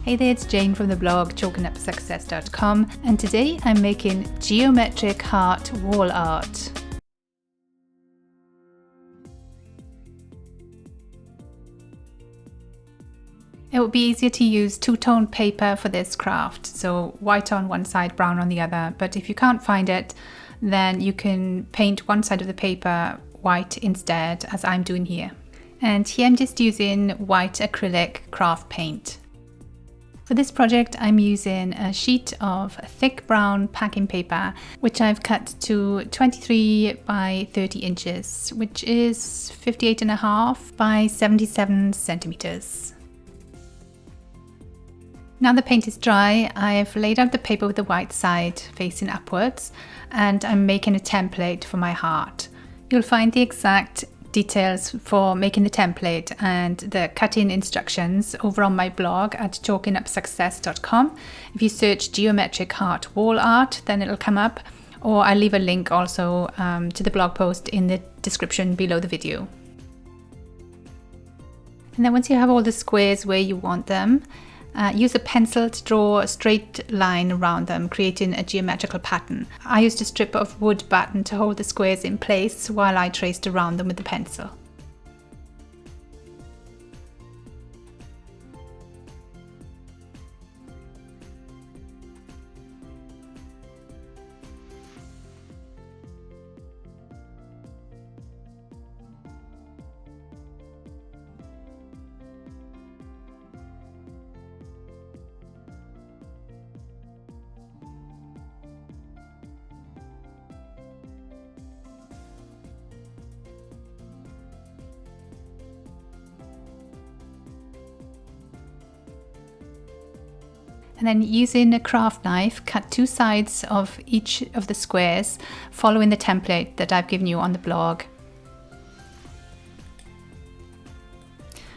Hey there, it's Jayne from the blog chalkingupsuccess.com, and today I'm making geometric heart wall art. It would be easier to use two-tone paper for this craft, so white on one side, brown on the other, but if you can't find it, then you can paint one side of the paper white instead, as I'm doing here. And here I'm just using white acrylic craft paint. For this project, I'm using a sheet of thick brown packing paper, which I've cut to 23 by 30 inches, which is 58.5 by 77 centimeters. Now the paint is dry, I've laid out the paper with the white side facing upwards, and I'm making a template for my heart. You'll find the exact details for making the template and the cutting instructions over on my blog at chalkingupsuccess.com. If you search geometric heart wall art, then it'll come up, or I'll leave a link also to the blog post in the description below the video. And then once you have all the squares where you want them, use a pencil to draw a straight line around them, creating a geometrical pattern. I used a strip of wood batten to hold the squares in place while I traced around them with the pencil. And then using a craft knife, cut two sides of each of the squares, following the template that I've given you on the blog.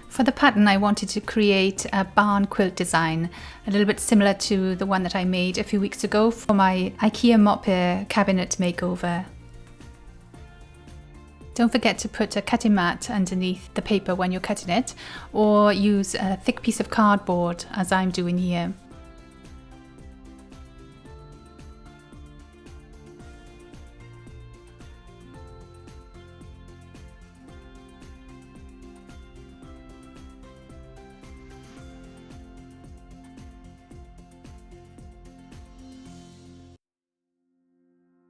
For the pattern, I wanted to create a barn quilt design, a little bit similar to the one that I made a few weeks ago for my IKEA mopper cabinet makeover. Don't forget to put a cutting mat underneath the paper when you're cutting it, or use a thick piece of cardboard as I'm doing here.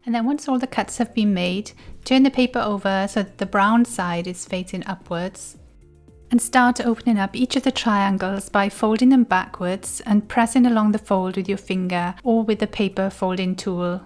And then once all the cuts have been made, turn the paper over so that the brown side is facing upwards, and start opening up each of the triangles by folding them backwards and pressing along the fold with your finger or with the paper folding tool.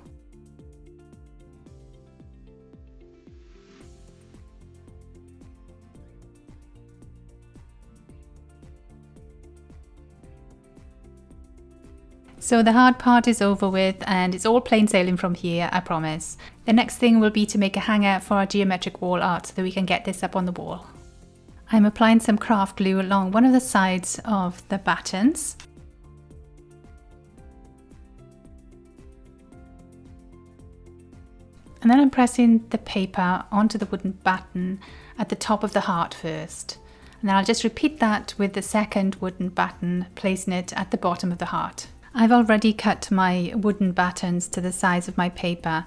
So the hard part is over with, and it's all plain sailing from here, I promise. The next thing will be to make a hanger for our geometric wall art so that we can get this up on the wall. I'm applying some craft glue along one of the sides of the battens. And then I'm pressing the paper onto the wooden batten at the top of the heart first. And then I'll just repeat that with the second wooden batten, placing it at the bottom of the heart. I've already cut my wooden battens to the size of my paper,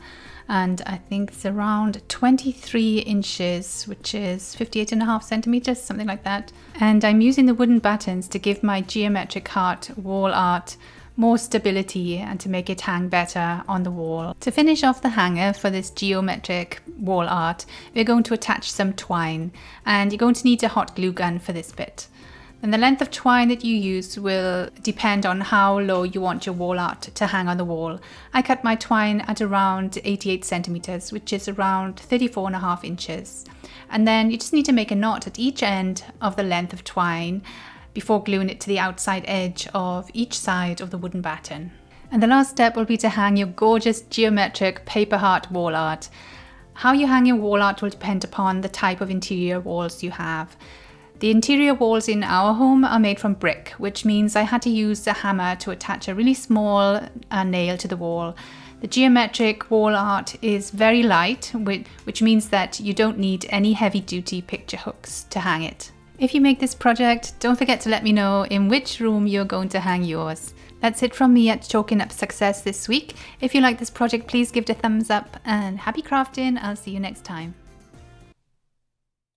and I think it's around 23 inches, which is 58.5 centimeters, something like that. And I'm using the wooden battens to give my geometric heart wall art more stability and to make it hang better on the wall. To finish off the hanger for this geometric wall art, we're going to attach some twine, and you're going to need a hot glue gun for this bit. And the length of twine that you use will depend on how low you want your wall art to hang on the wall. I cut my twine at around 88 centimeters, which is around 34.5 inches. And then you just need to make a knot at each end of the length of twine before gluing it to the outside edge of each side of the wooden batten. And the last step will be to hang your gorgeous geometric paper heart wall art. How you hang your wall art will depend upon the type of interior walls you have. The interior walls in our home are made from brick, which means I had to use a hammer to attach a really small nail to the wall. The geometric wall art is very light, which means that you don't need any heavy-duty picture hooks to hang it. If you make this project, don't forget to let me know in which room you're going to hang yours. That's it from me at Chalking Up Success this week. If you like this project, please give it a thumbs up and happy crafting. I'll see you next time.